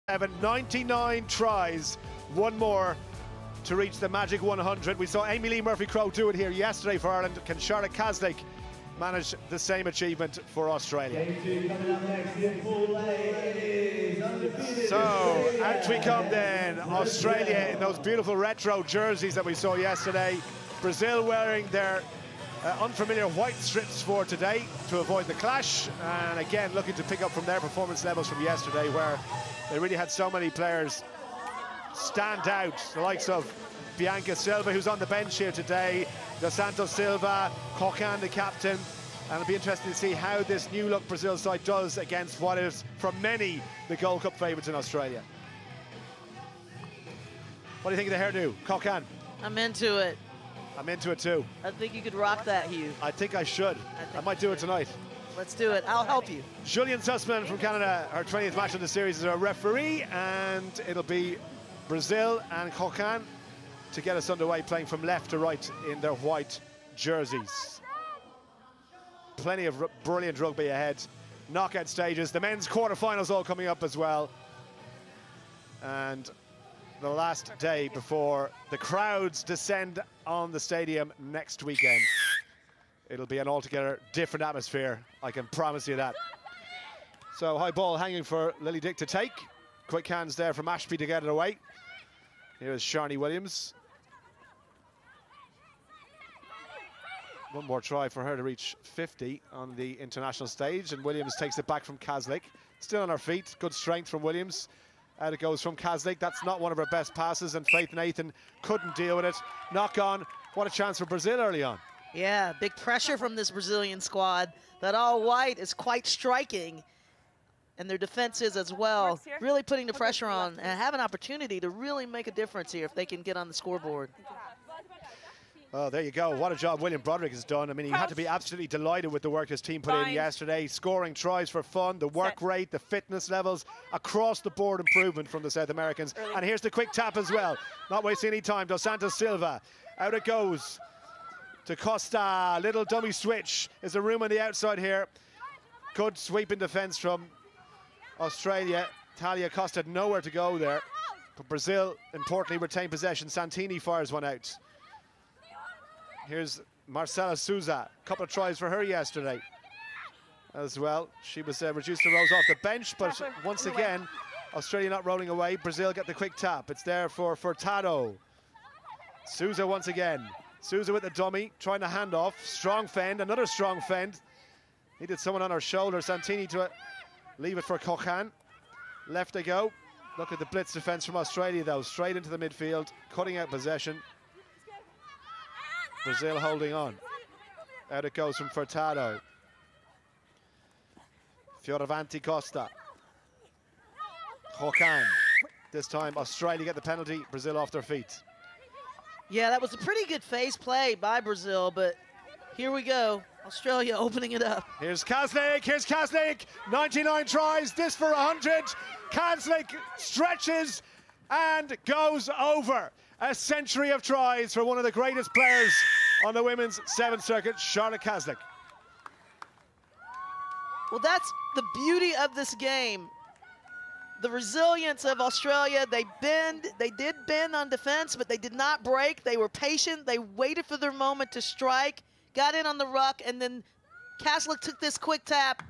99 tries, one more to reach the magic 100. We saw Amy Lee Murphy-Crowe do it here yesterday for Ireland. Can Charlotte Caslick manage the same achievement for Australia? So, out we come then. Australia in those beautiful retro jerseys that we saw yesterday. Brazil wearing their unfamiliar white strips for today to avoid the clash, and again looking to pick up from their performance levels from yesterday, where they really had so many players stand out, the likes of Bianca Silva, who's on the bench here today, Dos Santos Silva, Cocan, the captain, and it'll be interesting to see how this new look Brazil side does against what is, from many, the Gold Cup favourites in Australia. What do you think of the hairdo, Cocan? I'm into it. I'm into it too. I think you could rock that, Hugh. I think I should. I might do it tonight. Let's do it. I'll help you. Julian Sussman from Canada, her 20th match of the series, is our referee, and it'll be Brazil and Cocan to get us underway, playing from left to right in their white jerseys. Plenty of brilliant rugby ahead. Knockout stages, the men's quarterfinals all coming up as well. And the last day before the crowds descend on the stadium next weekend. It'll be an altogether different atmosphere, I can promise you that. So high ball hanging for Lily Dick to take. Quick hands there from Ashby to get it away. Here's Sharni Williams. One more try for her to reach 50 on the international stage, and Williams takes it back from Caslick. Still on her feet, good strength from Williams. Out it goes from Caslick. That's not one of her best passes, and Faith Nathan couldn't deal with it. Knock on. What a chance for Brazil early on. Yeah, big pressure from this Brazilian squad. That all white is quite striking, and their defenses as well. Really putting the pressure on and have an opportunity to really make a difference here if they can get on the scoreboard. Oh, there you go. What a job William Broderick has done. I mean, he had to be absolutely delighted with the work his team put in yesterday. Scoring tries for fun, the work rate, the fitness levels, across the board improvement from the South Americans. And here's the quick tap as well. Not wasting any time. Dos Santos Silva. Out it goes to Costa. Little dummy switch. There's a room on the outside here. Good sweeping defense from Australia. Talia Costa had nowhere to go there. But Brazil, importantly, retained possession. Santini fires one out. Here's Marcela Souza. A couple of tries for her yesterday as well. She was reduced to rows off the bench, but once again, Australia not rolling away. Brazil get the quick tap. It's there for Furtado. Souza once again. Souza with the dummy, trying to hand off. Strong fend, another strong fend. Needed someone on her shoulder. Santini to leave it for Cocan. Left they go. Look at the blitz defense from Australia though. Straight into the midfield, cutting out possession. Brazil holding on. Out it goes from Furtado. Fioravanti Costa. Cocan. This time Australia get the penalty, Brazil off their feet. Yeah, that was a pretty good phase play by Brazil, but here we go. Australia opening it up. Here's Caslick, 99 tries, this for 100. Caslick stretches and goes over. A century of tries for one of the greatest players on the women's 7th circuit, Charlotte Caslick. Well, that's the beauty of this game. The resilience of Australia. They did bend on defense, but they did not break. They were patient. They waited for their moment to strike, got in on the ruck, and then Caslick took this quick tap.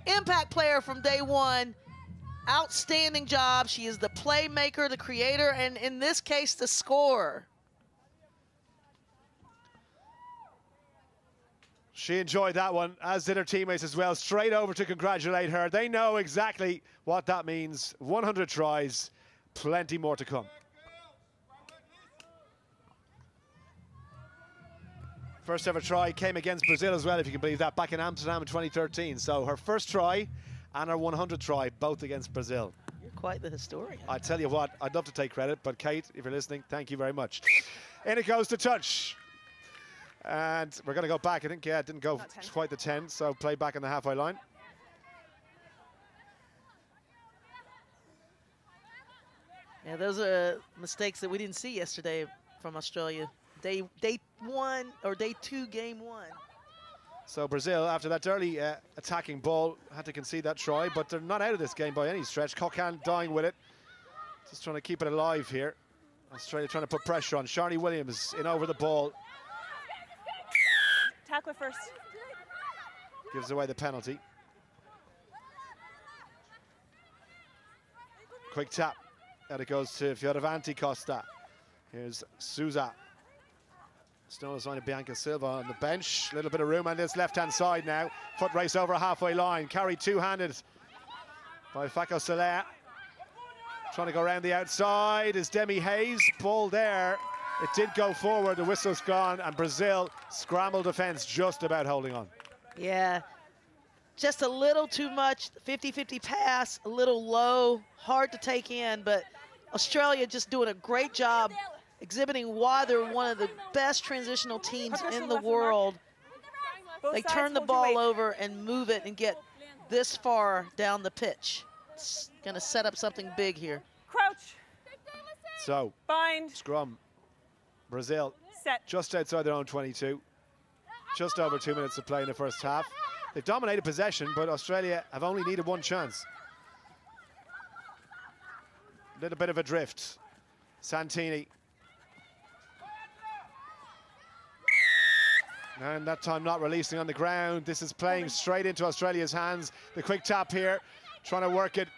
Impact player from day one. Outstanding job. She is the playmaker, the creator, and in this case, the scorer. She enjoyed that one, as did her teammates as well. Straight over to congratulate her. They know exactly what that means. 100 tries, plenty more to come. First ever try came against Brazil as well, if you can believe that, back in Amsterdam in 2013. So her first try and her 100 try, both against Brazil. You're quite the historian. I tell you what, I'd love to take credit, but Kate, if you're listening, thank you very much. In it goes to touch. And we're going to go back. I think, yeah, it didn't go quite the 10, so play back on the halfway line. Yeah, those are mistakes that we didn't see yesterday from Australia. Day one, or day two, game one. So Brazil, after that early attacking ball, had to concede that try, but they're not out of this game by any stretch. Coquelin dying with it. Just trying to keep it alive here. Australia trying to put pressure on. Sharni Williams in over the ball. Tackle it first. Gives away the penalty. Quick tap. And it goes to Fioravanti Costa. Here's Souza. Still a sign of Bianca Silva on the bench. A little bit of room on this left-hand side now. Foot race over halfway line. Carried two-handed by Faco Soler. Trying to go around the outside is Demi Hayes. Ball there. It did go forward. The whistle's gone. And Brazil scramble defense just about holding on. Yeah. Just a little too much. 50-50 pass. A little low. Hard to take in. But Australia just doing a great job exhibiting why they're one of the best transitional teams in the world. They turn the ball over and move it and get this far down the pitch. It's going to set up something big here. Crouch. So, bind. Scrum. Brazil Set. Just outside their own 22. Just over 2 minutes to play in the first half. They've dominated possession, but Australia have only needed one chance. A little bit of a drift. Santini. And that time not releasing on the ground. This is playing straight into Australia's hands. The quick tap here, trying to work it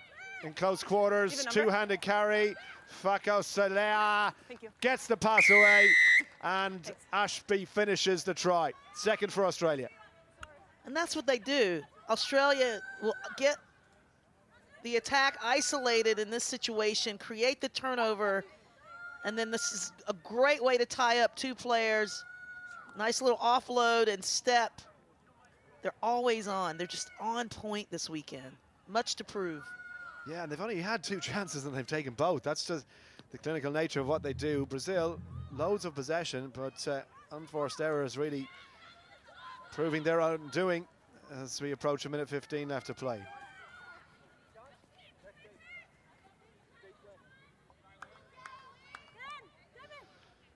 in close quarters. Two-handed carry. Faco Soler gets the pass away, and Ashby finishes the try. Second for Australia. And that's what they do. Australia will get the attack isolated in this situation, create the turnover, and then this is a great way to tie up two players. Nice little offload and step. They're always on. They're just on point this weekend. Much to prove. Yeah, and they've only had 2 chances and they've taken both. That's just the clinical nature of what they do. Brazil, loads of possession, but unforced errors really proving their own doing as we approach a minute 15 left to play.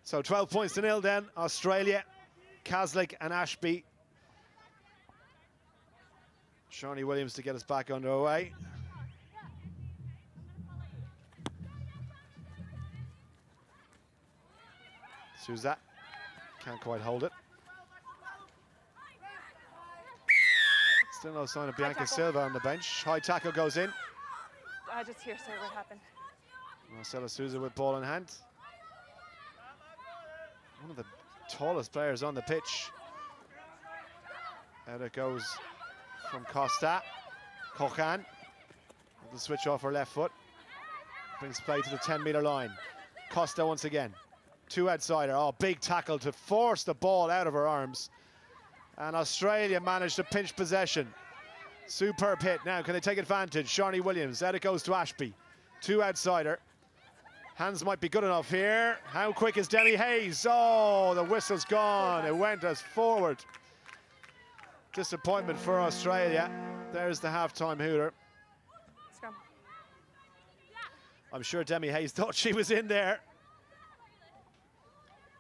So 12 points to 0 then. Australia, Kaslik and Ashby. Sharni Williams to get us back underway. Souza can't quite hold it. Still no sign of Bianca Silva on the bench. High tackle goes in. I just hear say what happened. Marcelo Souza with ball in hand. One of the tallest players on the pitch. Out it goes from Costa. Coquelin. The switch off her left foot. Brings play to the 10-meter line. Costa once again. Two outsider. Oh, big tackle to force the ball out of her arms. And Australia managed to pinch possession. Superb hit. Now, can they take advantage? Sharni Williams. Out it goes to Ashby. Two outsider. Hands might be good enough here. How quick is Demi Hayes? Oh, the whistle's gone. It went as forward. Disappointment for Australia. There's the halftime hooter. Scrum. I'm sure Demi Hayes thought she was in there.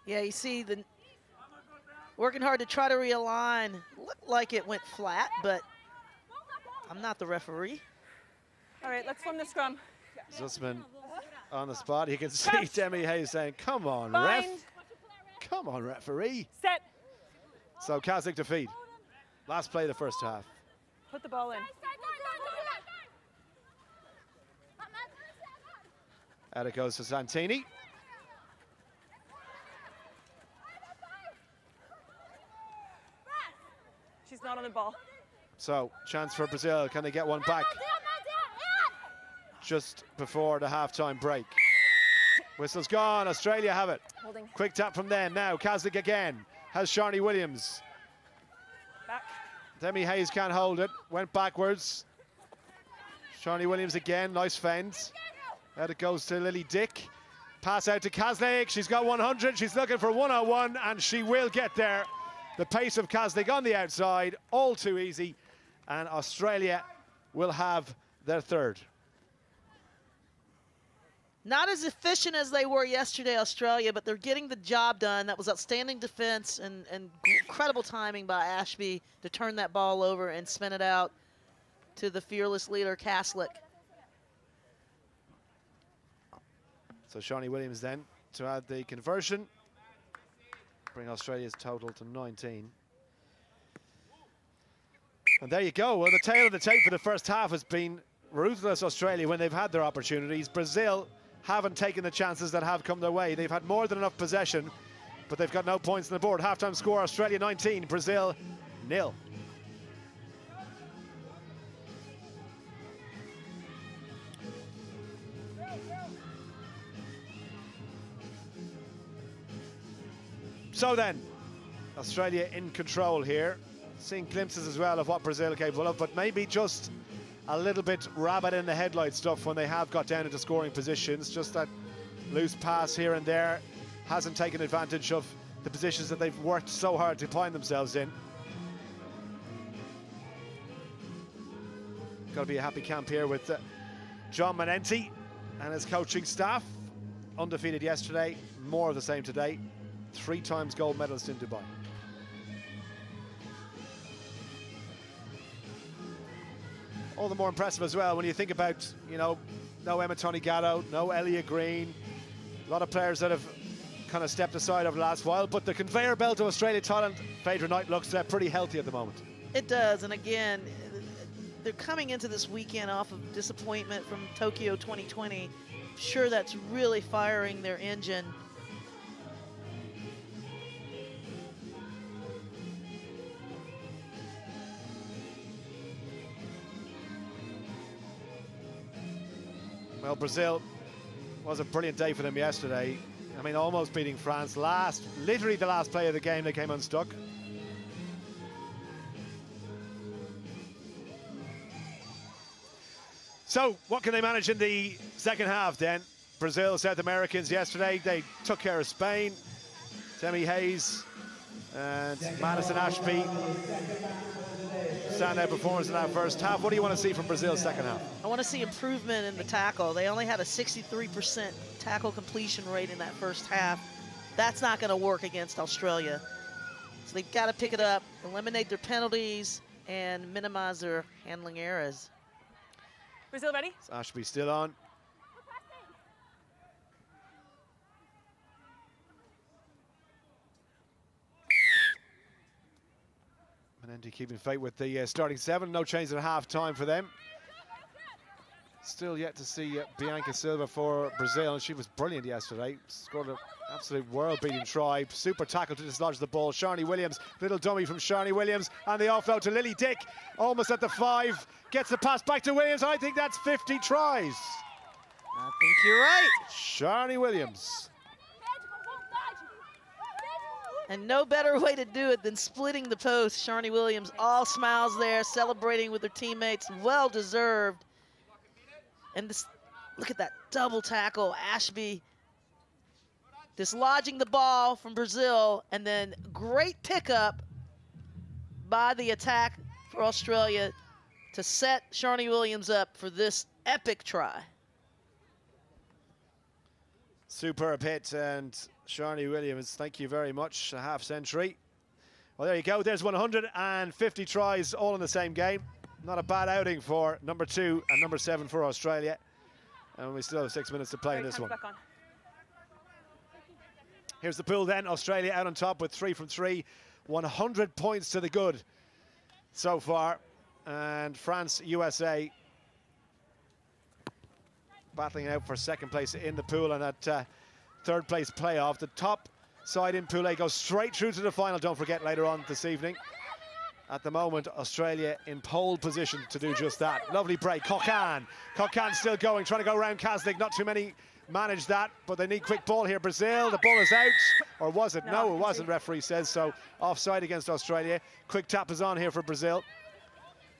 Yeah, you see the working hard to try to realign. Looked like it went flat, but I'm not the referee. All right, let's form the scrum. Zussman on the spot. You can see Crouch. Demi Hayes saying, come on, Bind. ref. Come on, referee. Set. So Kaslik to feed. Last play of the first half. Put the ball in. Out it goes to Santini. She's not on the ball. So, chance for Brazil. Can they get one back? Just before the halftime break. Whistle's gone. Australia have it. Holding. Quick tap from them. Now, Kaslik again. Has Sharni Williams. Back. Demi Hayes can't hold it. Went backwards. Sharni Williams again. Nice fend. Out it goes to Lily Dick. Pass out to Kaslik. She's got 100. She's looking for 101, and she will get there. The pace of Kaslik on the outside, all too easy, and Australia will have their third. Not as efficient as they were yesterday, Australia, but they're getting the job done. That was outstanding defense and incredible timing by Ashby to turn that ball over and spin it out to the fearless leader, Kaslik. So Shawnee Williams then to add the conversion, bring Australia's total to 19. And there you go. Well, the tail of the tape for the first half has been ruthless Australia when they've had their opportunities. Brazil haven't taken the chances that have come their way. They've had more than enough possession, but they've got no points on the board. Halftime score, Australia 19, Brazil 0. So then, Australia in control here. Seeing glimpses as well of what Brazil are capable of, but maybe just a little bit rabbit in the headlight stuff when they have got down into scoring positions. Just that loose pass here and there hasn't taken advantage of the positions that they've worked so hard to find themselves in. Got to be a happy camp here with John Manenti and his coaching staff. Undefeated yesterday, more of the same today. 3 times gold medalist in Dubai. All the more impressive as well when you think about, you know, no Emma Gatto, no Elliot Green, a lot of players that have kind of stepped aside over the last while, but the conveyor belt of Australia talent, Phaedra Knight, looks pretty healthy at the moment. It does, and again, they're coming into this weekend off of disappointment from Tokyo 2020. Sure, that's really firing their engine. Well, Brazil was a brilliant day for them yesterday. I mean, almost beating France. Literally the last play of the game, they came unstuck. So, what can they manage in the second half then? Brazil, South Americans yesterday, they took care of Spain. Demi Hayes and Madison Ashby. Standout performance in that first half. What do you want to see from Brazil's second half? I want to see improvement in the tackle. They only had a 63% tackle completion rate in that first half. That's not going to work against Australia. So they've got to pick it up, eliminate their penalties, and minimize their handling errors. Brazil ready? Is Ashby still on? Menendez keeping faith with the starting 7. No change at half-time for them. Still yet to see Bianca Silva for Brazil, and she was brilliant yesterday. Scored an absolute world-beating try. Super tackle to dislodge the ball. Sharni Williams, little dummy from Sharni Williams, and the offload to Lily Dick, almost at the 5. Gets the pass back to Williams. I think that's 50 tries. I think you're right. Sharni Williams. And no better way to do it than splitting the post. Sharni Williams, all smiles there, celebrating with her teammates. Well deserved. And this, look at that double tackle. Ashby dislodging the ball from Brazil, and then great pickup by the attack for Australia to set Sharni Williams up for this epic try. Superb hit, and Sharni Williams, thank you very much, a half century. Well, there you go. There's 150 tries all in the same game. Not a bad outing for number 2 and number 7 for Australia. And we still have 6 minutes to play in this one. Here's the pool then. Australia out on top with 3 from 3. 100 points to the good so far. And France, USA battling out for second place in the pool and that third place playoff. The top side in Pool A goes straight through to the final, don't forget, later on this evening. At the moment, Australia in pole position to do just that. Lovely break. Cocan still going, trying to go around Kaslik. Not too many manage that, but they need quick ball here. Brazil, the ball is out. Or was it? No, it wasn't, referee says. So offside against Australia. Quick tap is on here for Brazil.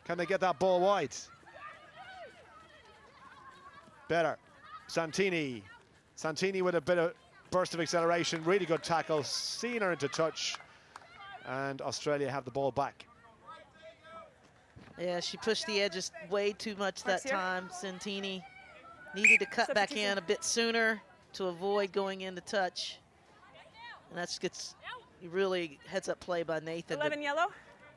Can they get that ball wide? Better. Santini with a bit of burst of acceleration. Really good tackle. Seeing her into touch. And Australia have the ball back. Yeah, she pushed the edges way too much that time, Santini. Needed to cut back in a bit sooner to avoid going into touch. And that gets really heads-up play by Nathan. 11 yellow.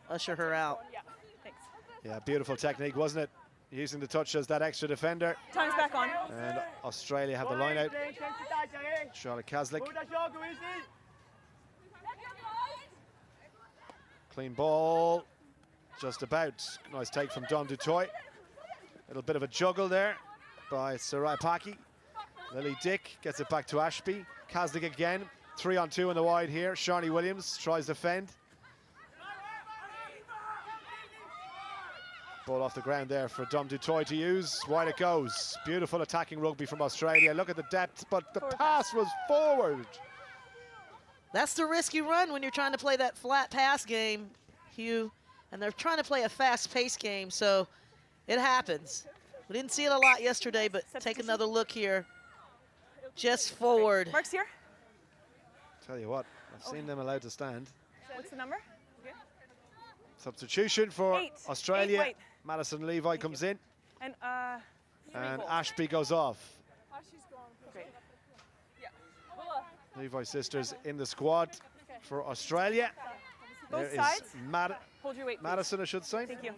Usher her out. Yeah, thanks. Yeah, beautiful technique, wasn't it? Using the touch as that extra defender. Time's back on. And Australia have the line out. Charlotte Kaslik. Clean ball. Just about. Nice take from Dom Dutoit. Little bit of a juggle there by Sarai Paki. Lily Dick gets it back to Ashby. Kaslik again. 3-on-2 in the wide here. Sharni Williams tries to fend. Ball off the ground there for Dom Dutoit to use. Wide it goes. Beautiful attacking rugby from Australia. Look at the depth, but the pass was forward. That's the risk you run when you're trying to play that flat pass game, Hugh. And they're trying to play a fast-paced game, so it happens. We didn't see it a lot yesterday, but take another look here. Just forward. Mark's here. Tell you what, I've seen them allowed to stand. What's the number? Okay. Substitution for Australia. Eight. Madison Levi comes in. And Ashby goes off. Great. Levi sisters in the squad for Australia. Both sides. Hold your weight, please. Madison, I should say. Thank you.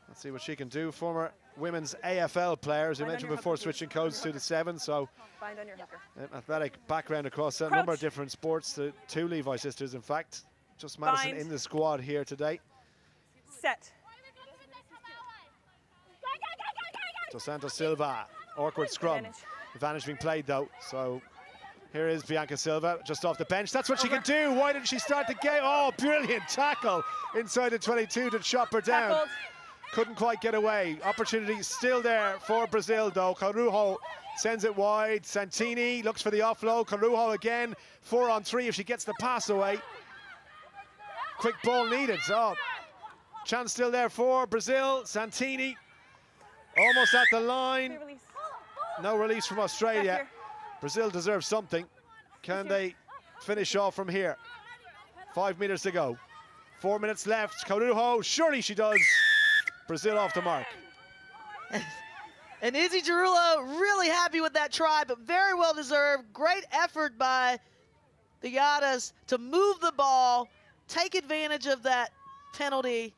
Let's see what she can do. Former women's AFL player, as we mentioned before, switching codes to the 7. So Bind on your hooker. athletic background across a number of different sports. The two Levi sisters, in fact. Just Madison in the squad here today. Set. Dos Santos Silva, awkward scrum. Advantage being played though, so here is Bianca Silva just off the bench. That's what she can do. Why didn't she start the game? Oh, brilliant tackle inside the 22 to chop her down. Tackled. Couldn't quite get away. Opportunity still there for Brazil though. Carujo sends it wide. Santini looks for the offload. Carujo again, 4-on-3 if she gets the pass away. Quick ball needed. So chance still there for Brazil. Santini almost at the line. No release from Australia. Brazil deserves something. Can they finish off from here? 5 meters to go. 4 minutes left. Carujo, surely she does. Brazil off the mark. And Izzy Giroulo really happy with that try, but very well deserved. Great effort by the Yadas to move the ball, take advantage of that penalty.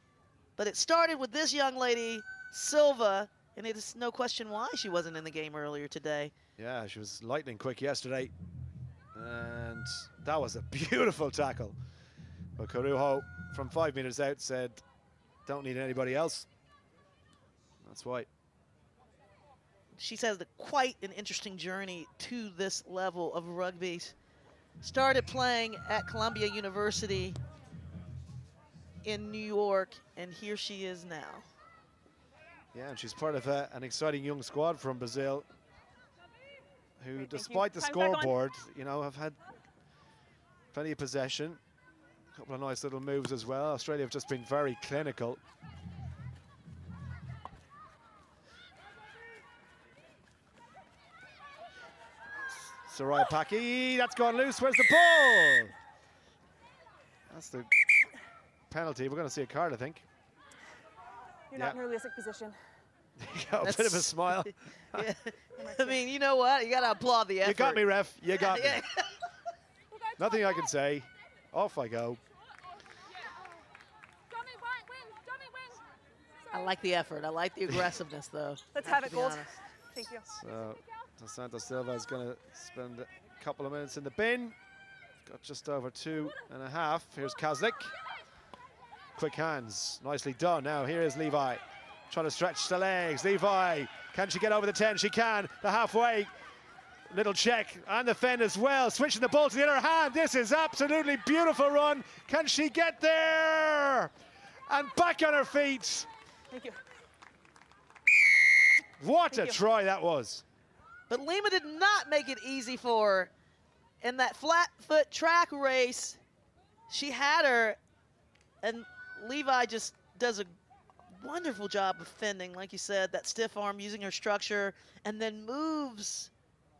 But it started with this young lady, Silva, and it is no question why she wasn't in the game earlier today. Yeah, she was lightning quick yesterday. And that was a beautiful tackle. But Carujo, from 5 meters out, said, don't need anybody else. That's why. She's had quite an interesting journey to this level of rugby. Started playing at Columbia University in New York, and here she is now. Yeah, and she's part of an exciting young squad from Brazil, who, despite the scoreboard, you know, have had plenty of possession. A couple of nice little moves as well. Australia have just been very clinical. Sarai Paki, that's gone loose. Where's the ball? That's the penalty. We're going to see a card, I think. You're not in a realistic position. Got a bit of a smile. Yeah. I mean, you know what? You got to applaud the effort. You got me, ref. You got me. Nothing I can say. Off I go. I like the effort. I like the aggressiveness, though. Let's have it, Gold. Thank you. So, Dos Santos Silva is going to spend a couple of minutes in the bin. Got just over 2.5. Here's Kaslik. Quick hands. Nicely done. Now, here is Levi. Trying to stretch the legs. Levi, can she get over the 10? She can. The halfway. Little check. And the fend as well. Switching the ball to the other hand. This is absolutely beautiful run. Can she get there? And back on her feet. Thank you. What a try that was. But Lima did not make it easy for her. In that flat foot track race, she had her, and Levi just does a wonderful job of fending, like you said, that stiff arm, using her structure, and then moves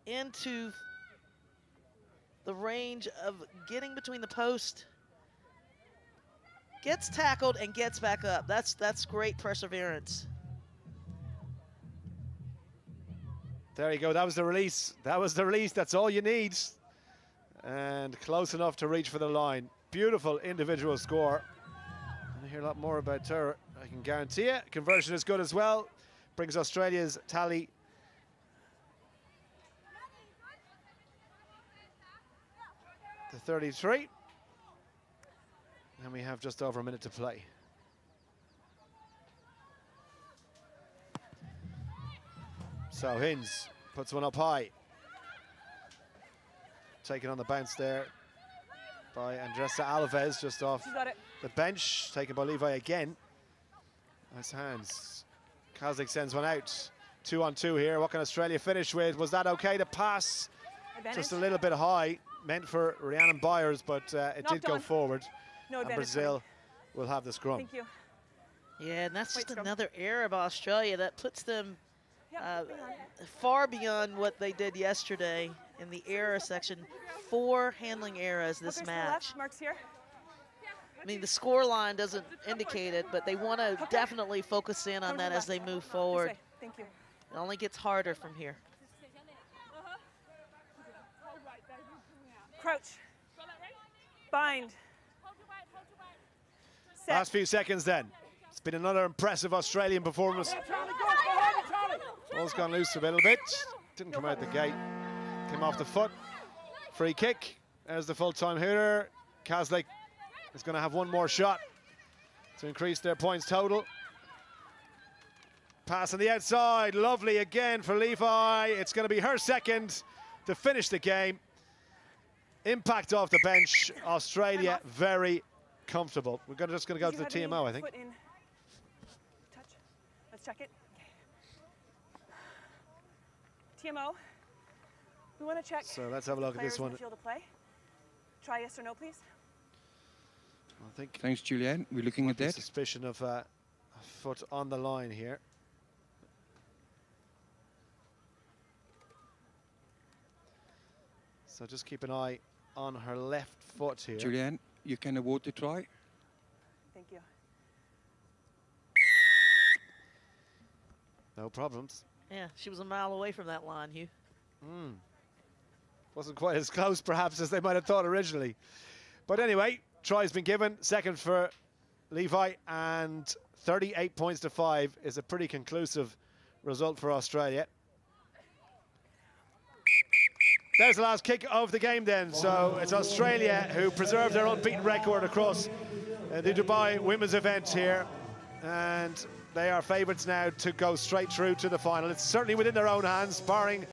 into the range of getting between the post. Gets tackled and gets back up. That's great perseverance. There you go. That was the release. That was the release. That's all you need. And close enough to reach for the line. Beautiful individual score. I'll hear a lot more about her, I can guarantee it. Conversion is good as well. Brings Australia's tally to 33. And we have just over a minute to play. So Hinds puts one up high. Taken on the bounce there by Andressa Alves, just off the bench. Taken by Levi again. Nice hands. Kazlik sends one out. 2-on-2 here. What can Australia finish with? Was that okay to pass? Advantage. Just a little bit high. Meant for Rhiannon Byers, but it did go forward. No and Brazil will have the scrum. Thank you. Yeah, and that's just scrum. another error of Australia that puts them far beyond what they did yesterday in the error section. 4 handling errors this match. Marks here. I mean, the score line doesn't indicate it, but they want to definitely focus in on that as they move forward. Thank you. It only gets harder from here. Crouch. Bind. Set. Last few seconds then. It's been another impressive Australian performance. Ball's gone loose a little bit. Didn't come out the gate. Came off the foot. Free kick. There's the full-time hooter. Kazlik is going to have one more shot to increase their points total. Pass on the outside. Lovely again for Levi. It's going to be her second to finish the game. Impact off the bench. Australia very comfortable. We're just going to go to the TMO, I think. Foot in. Touch. Let's check it. Okay. TMO. We want to check. So let's have a look at this one. Field of play. Try yes or no, please. I think. Thanks, Julianne. We're looking at that. Suspicion of a foot on the line here. So just keep an eye on her left foot here. Julianne, you can award the try. Thank you. No problems. Yeah, she was a mile away from that line, Hugh. Wasn't quite as close, perhaps, as they might have thought originally. But anyway, try's been given. Second for Levi, and 38 points to 5 is a pretty conclusive result for Australia. There's the last kick of the game then. So it's Australia who preserve their unbeaten record across the Dubai women's event here. And they are favourites now to go straight through to the final. It's certainly within their own hands, barring